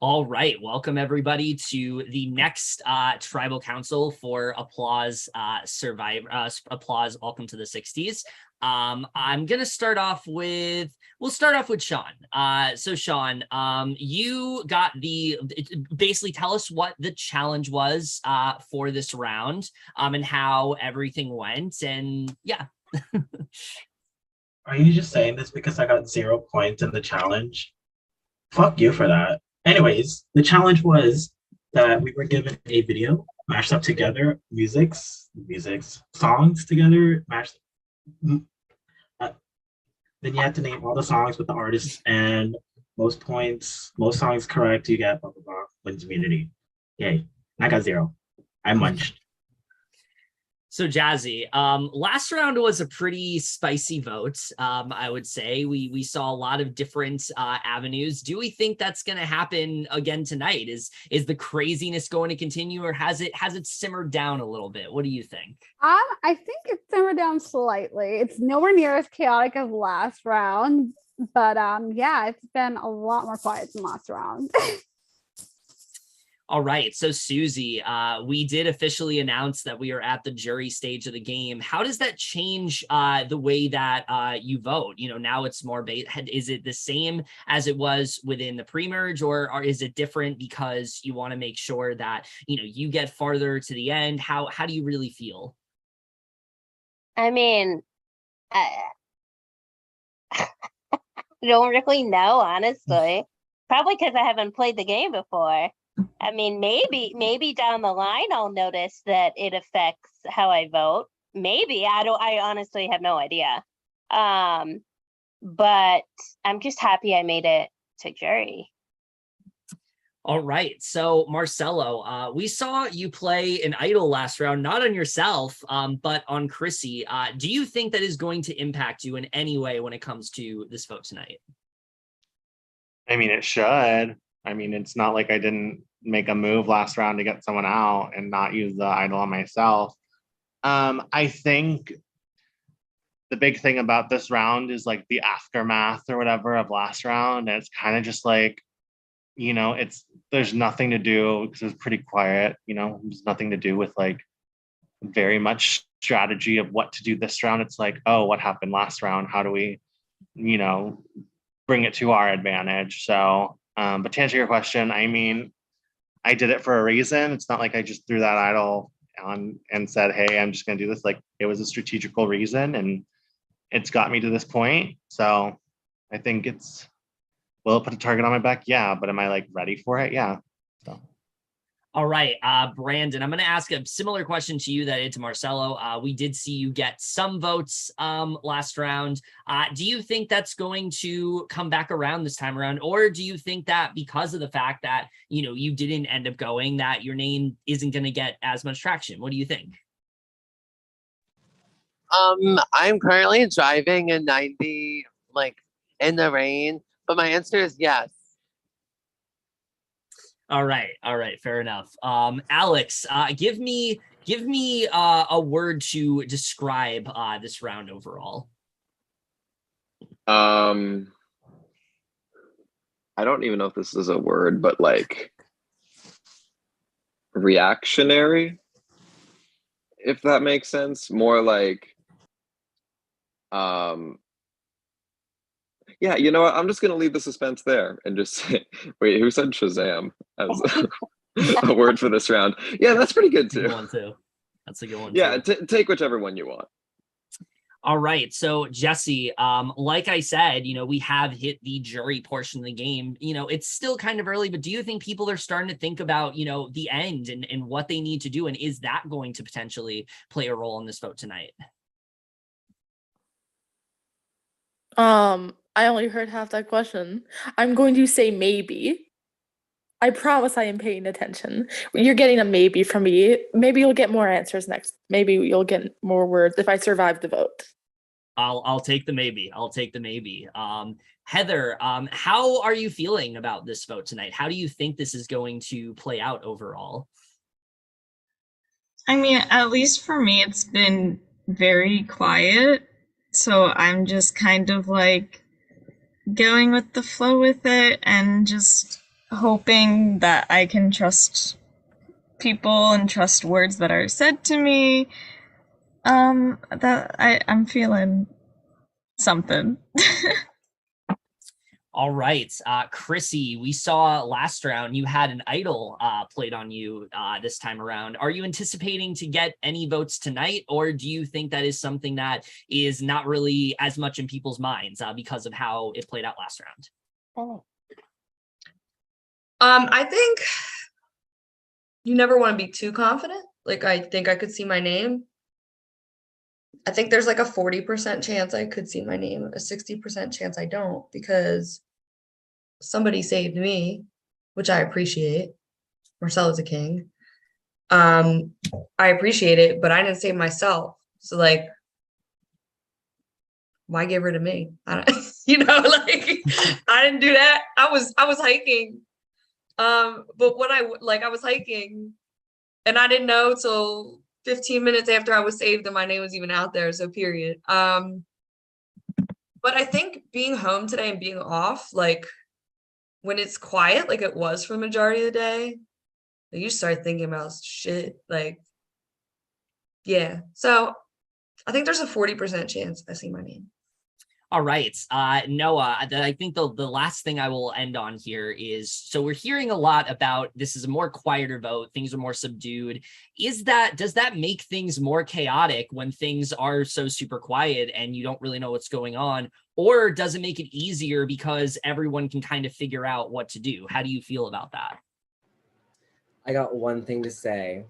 All right, welcome everybody to the next tribal council for Applause Applause Welcome to the 60s. I'm gonna start off with we'll start off with Sean. So Sean, you got basically tell us what the challenge was for this round, and how everything went, and yeah. Are you just saying this because I got 0 points in the challenge? Fuck you for that. Anyways, the challenge was that we were given a video mashed up together, songs together, mashed. Uh, then you had to name all the songs with the artists and most points, most songs correct, you get blah blah blah, wins immunity. Yay. I got 0. I munched. So Jazzy, last round was a pretty spicy vote. I would say we saw a lot of different avenues. Do we think that's going to happen again tonight? Is the craziness going to continue, or has it simmered down a little bit? What do you think? I think it's simmered down slightly. It's nowhere near as chaotic as last round, but yeah, it's been a lot more quiet than last round. All right, so Susie, we did officially announce that we are at the jury stage of the game. How does that change the way that you vote? You know, now it's more is it the same as it was within the pre-merge, or is it different because you want to make sure that, you know, you get farther to the end? How do you really feel? I mean, I don't really know, honestly. Probably because I haven't played the game before. I mean, maybe down the line I'll notice that it affects how I vote. Maybe. I honestly have no idea. But I'm just happy I made it to jury. All right, so Marcelo, we saw you play an idol last round, not on yourself, but on Chrissy. Do you think that is going to impact you in any way when it comes to this vote tonight? I mean, it should. I mean, it's not like I didn't make a move last round to get someone out and not use the idol on myself. I think the big thing about this round is like the aftermath or whatever of last round. And it's kind of just like, you know, there's nothing to do because it's pretty quiet, you know, there's nothing to do with like very much strategy of what to do this round. It's like, oh, what happened last round? How do we, you know, bring it to our advantage? So, but to answer your question, I mean, I did it for a reason. It's not like I just threw that idol on and said, hey, I'm just going to do this. Like, it was a strategical reason and it's got me to this point. So I think will it put a target on my back? Yeah. But am I like ready for it? Yeah. So. All right, Brandon, I'm going to ask a similar question to you that I did to Marcelo. We did see you get some votes last round. Do you think that's going to come back around this time around? Or do you think that because of the fact that, you know, you didn't end up going, that your name isn't going to get as much traction? What do you think? I'm currently driving a 90, like in the rain, but my answer is yes. All right, fair enough. Alex, give me a word to describe this round overall. I don't even know if this is a word, but like reactionary, if that makes sense. More like yeah, you know what? I'm just gonna leave the suspense there and just say, wait, who said Shazam as a word for this round? Yeah, that's pretty good too. That's a good one. Yeah, take whichever one you want. All right, so Jesse, like I said, you know, we have hit the jury portion of the game. You know, it's still kind of early, but do you think people are starting to think about, you know, the end and what they need to do, and is that going to potentially play a role in this vote tonight? I only heard half that question. I'm going to say maybe. I promise I am paying attention. You're getting a maybe from me. Maybe you'll get more answers next. Maybe you'll get more words if I survive the vote. I'll take the maybe. I'll take the maybe. Heather, how are you feeling about this vote tonight? How do you think this is going to play out overall? I mean, at least for me, it's been very quiet. So I'm just kind of like going with the flow with it and just hoping that I can trust people and trust words that are said to me. That I'm feeling something. All right, Chrissy, we saw last round you had an idol played on you this time around. Are you anticipating to get any votes tonight, or do you think that is something that is not really as much in people's minds because of how it played out last round? Oh. I think you never want to be too confident. Like, I think I could see my name. I think there's like a 40% chance I could see my name, a 60% chance I don't, because somebody saved me, which I appreciate. Marcel is a king. I appreciate it, but I didn't save myself. So like, why give her to me? I don't, like I didn't do that. I was hiking. But when I was hiking and I didn't know till 15 minutes after I was saved that my name was even out there. So period. But I think being home today and being off, like when it's quiet, like it was for the majority of the day, you start thinking about shit. Like, yeah. So I think there's a 40% chance I see my name. All right, Noah, I think the last thing I will end on here is, so we're hearing a lot about this is a more quieter vote, things are more subdued. Does that make things more chaotic when things are so super quiet and you don't really know what's going on? Or does it make it easier because everyone can kind of figure out what to do? How do you feel about that? I got one thing to say.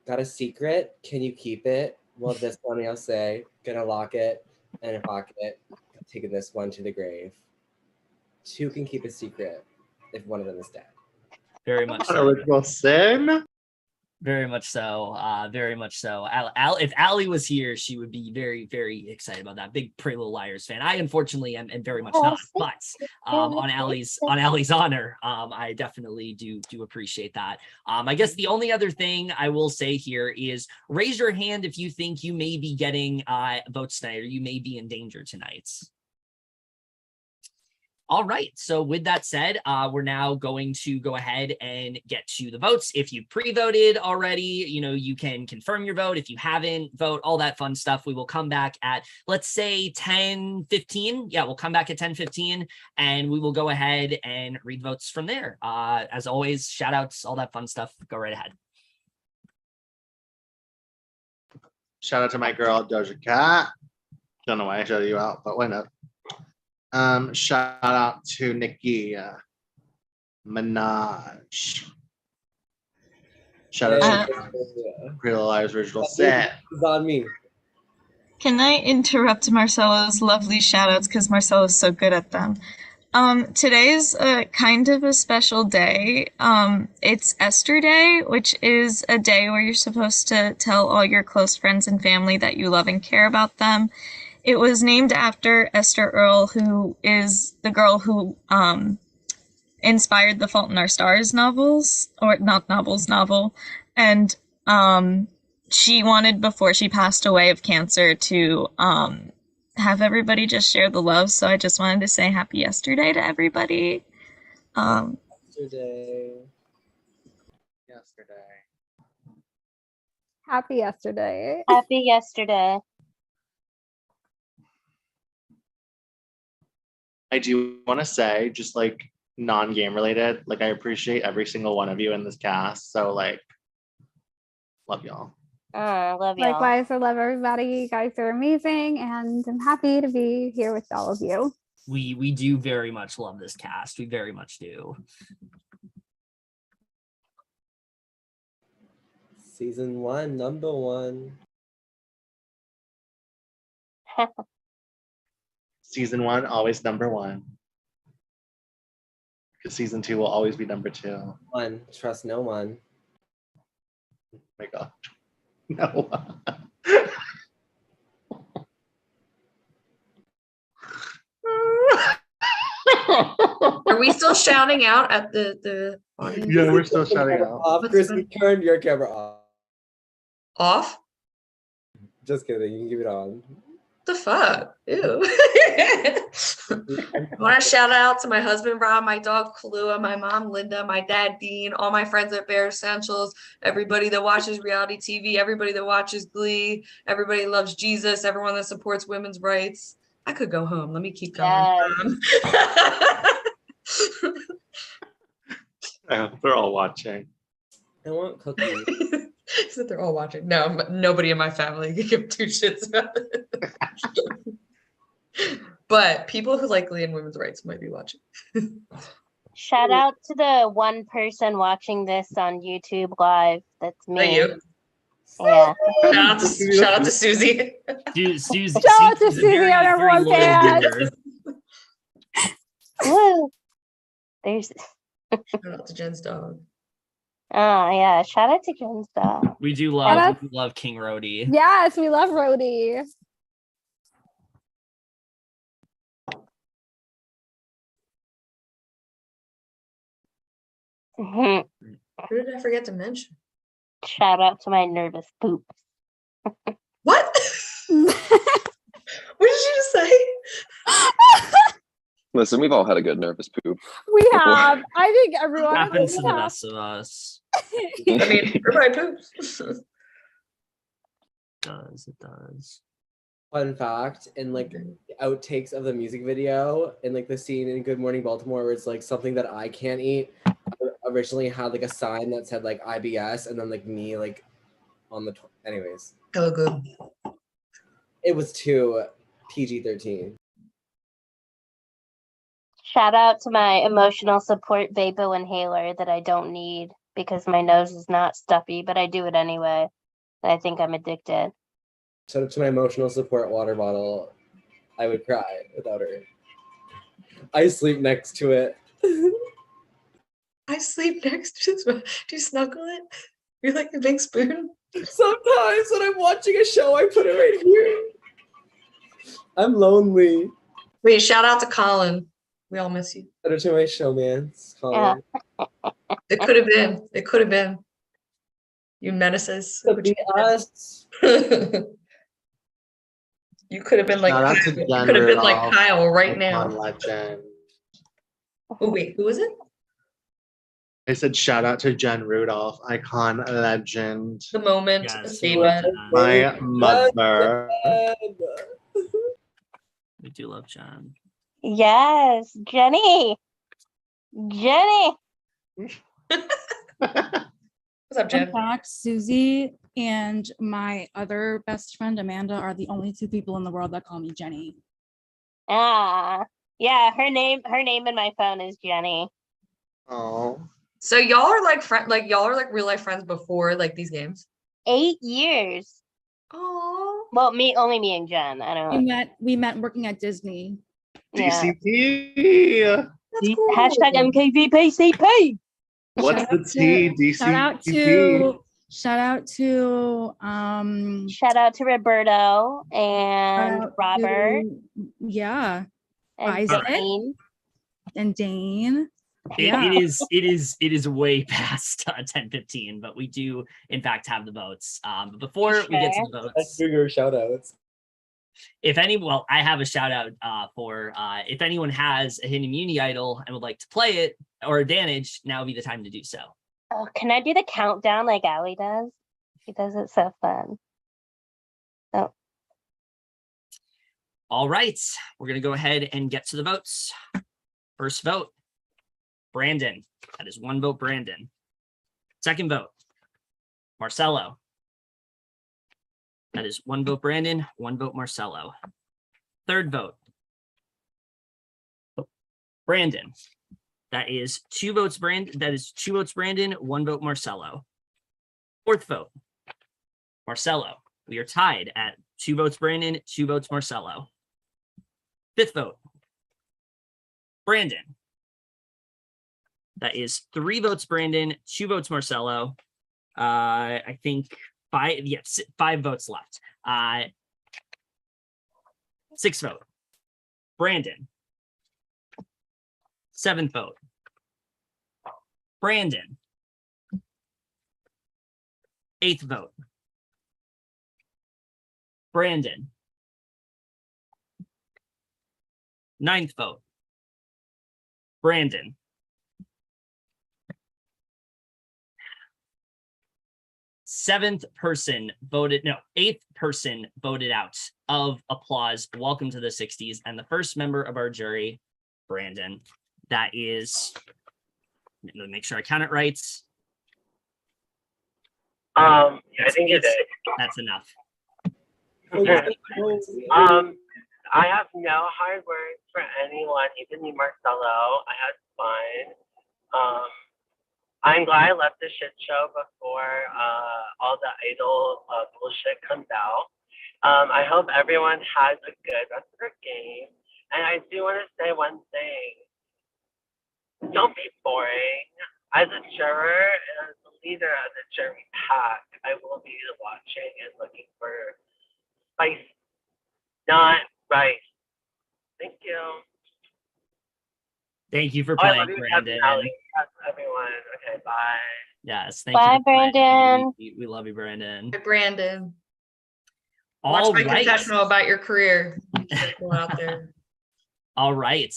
Got a secret? Can you keep it? Well, this one I'll say, gonna lock it in a pocket. Taking this one to the grave. 2 can keep a secret if one of them is dead. Very much Not so. original sin. Very much so. Very much so. If Allie was here, she would be very, very excited about that. Big Pretty Little Liars fan. I unfortunately am very much not. But on Allie's honor, I definitely do appreciate that. I guess the only other thing I will say here is raise your hand if you think you may be getting votes tonight, or you may be in danger tonight. All right, so with that said, we're now going to go ahead and get to the votes. If you pre-voted already, you can confirm your vote. If you haven't, vote, all that fun stuff. We will come back at, let's say 10:15. Yeah, we'll come back at 10:15 and we will go ahead and read votes from there. As always, shout outs, all that fun stuff. Go right ahead. Shout out to my girl Doja Cat. Don't know why I shouted you out, but why not? Shout out to Nicki Minaj. Shout out to Pretty Little Liars original set. It's on me. Can I interrupt Marcelo's lovely shoutouts because Marcelo is so good at them? Today's kind of a special day. It's Esther Day, which is a day where you're supposed to tell all your close friends and family that you love and care about them. It was named after Esther Earl, who is the girl who inspired the Fault in Our Stars novel. And she wanted, before she passed away of cancer, to have everybody just share the love. So I just wanted to say happy yesterday to everybody. Yesterday. Happy yesterday. Happy yesterday. I do want to say, just like non-game related, like I appreciate every single one of you in this cast. So like, love y'all. Love y'all. Likewise, I love everybody. You guys are amazing, and I'm happy to be here with all of you. We do very much love this cast. We very much do. Season 1, number 1. Season 1, always number 1. Because season 2 will always be number 2. 1, trust no one. Oh my God. No. Are we still shouting out at the audience? Yeah, we're still shouting out. Off, Chrissy, turn your camera off. Off? Just kidding, you can keep it on. the fuck? Ew. I want to shout out to my husband Rob, my dog Kalua, my mom Linda, my dad Dean, all my friends at Bear Essentials, everybody that watches reality TV, everybody that watches Glee, everybody that loves Jesus, everyone that supports women's rights. I could go home. Let me keep going. They're all watching. I want cookies. So they're all watching. No, nobody in my family can give two shits about it. But people who like Glee and women's rights might be watching. Shout out to the one person watching this on YouTube Live. That's me. You? Yeah. Shout out to Susie. Susie. Shout out to Susie on everyone's fan. Woo. There's. Shout out to Jen's dog. Oh yeah, shout out to Jen's dog. We do love King Rhodey. Yes, we love Rhodey. Mhm. Who did I forget to mention? Shout out to my nervous poops. What? What did you just say? Listen, we've all had a good nervous poop. We have. I think everyone Happens to the have. best of us. I mean, everybody poops. It does. Fun fact, in like outtakes of the music video, in like the scene in Good Morning Baltimore, where it's like something that I can't eat, I originally had like a sign that said like IBS, and then like me like on the. Anyways. Oh, good. It was too PG-13. Shout out to my emotional support vapor inhaler that I don't need because my nose is not stuffy, but I do it anyway. I think I'm addicted. Shout out to my emotional support water bottle. I would cry without her. I sleep next to it. I sleep next to this. Do you snuggle it? You're like the big spoon? Sometimes when I'm watching a show, I put it right here. I'm lonely. Wait, shout out to Colin. We all miss you. Shout out to my showmans, Colin. It could have been. It could have been. You menaces. Could be us. You could have been like Shout out Kyle. to You Jen could have been like Rudolph, Kyle right icon now. legend. Oh wait, who was it? I said shout out to Jen Rudolph, icon legend. The moment, Yes, a we statement. love My mother. We do love John. Yes, Jenny. Jenny. What's up, Jen? In fact, Susie and my other best friend Amanda are the only two people in the world that call me Jenny. Ah, yeah. Her name in my phone is Jenny. Oh. So y'all are like y'all are like real life friends before like these games. 8 years. Oh. Well, only me and Jen. I don't know. We met working at Disney. Yeah. DCP. That's cool. Hashtag MKVPCP. What's the T? DCP. Shout out to Shout out to Roberto and shout out Robert to- yeah, and Isaac Dane. and Dane. It is way past 10:15, but we do in fact have the votes. But before we get to the Let's votes, do your shout outs. I have a shout out for if anyone has a hidden immunity idol and would like to play it or advantage, now would be the time to do so. Oh, can I do the countdown like Allie does? She does it so fun. Oh, All right, we're gonna go ahead and get to the votes. First vote, Brandon. That is 1 vote, Brandon. Second vote, Marcelo. That is 1 vote, Brandon, 1 vote, Marcelo. Third vote, Brandon. That is 2 votes, Brandon. That is 2 votes, Brandon, 1 vote, Marcelo. Fourth vote, Marcelo. We are tied at 2 votes, Brandon, 2 votes, Marcelo. Fifth vote, Brandon. That is 3 votes, Brandon, 2 votes, Marcelo. I think 5 votes left. Sixth vote, Brandon. Seventh vote, Brandon. Eighth vote, Brandon. Ninth vote, Brandon. Eighth person voted out of applause. Welcome to the 60s. And the first member of our jury, Brandon. That is, let me make sure I count it right. I think you did. That's enough. I have no hard words for anyone, even you, Marcelo. I had fun. I'm glad I left the shit show before all the idol bullshit comes out. I hope everyone has a good rest of their game. And I do want to say one thing. Don't be boring. As a juror and as the leader of the jury pack, I will be watching and looking for spice, not rice. Thank you. Thank you for I playing, love you, Brandon. Ellie. Yes, everyone. Okay, bye. Yes, thank Bye, you. For playing. Brandon. We love you, Brandon. Hi, Brandon. Watch All my right. confessional about your career. Go out there. All right.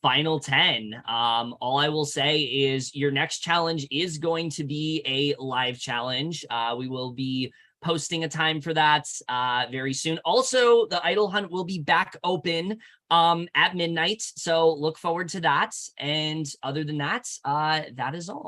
Final 10. All I will say is your next challenge is going to be a live challenge. We will be posting a time for that very soon. Also, the Idol Hunt will be back open at midnight. So look forward to that. And other than that, that is all.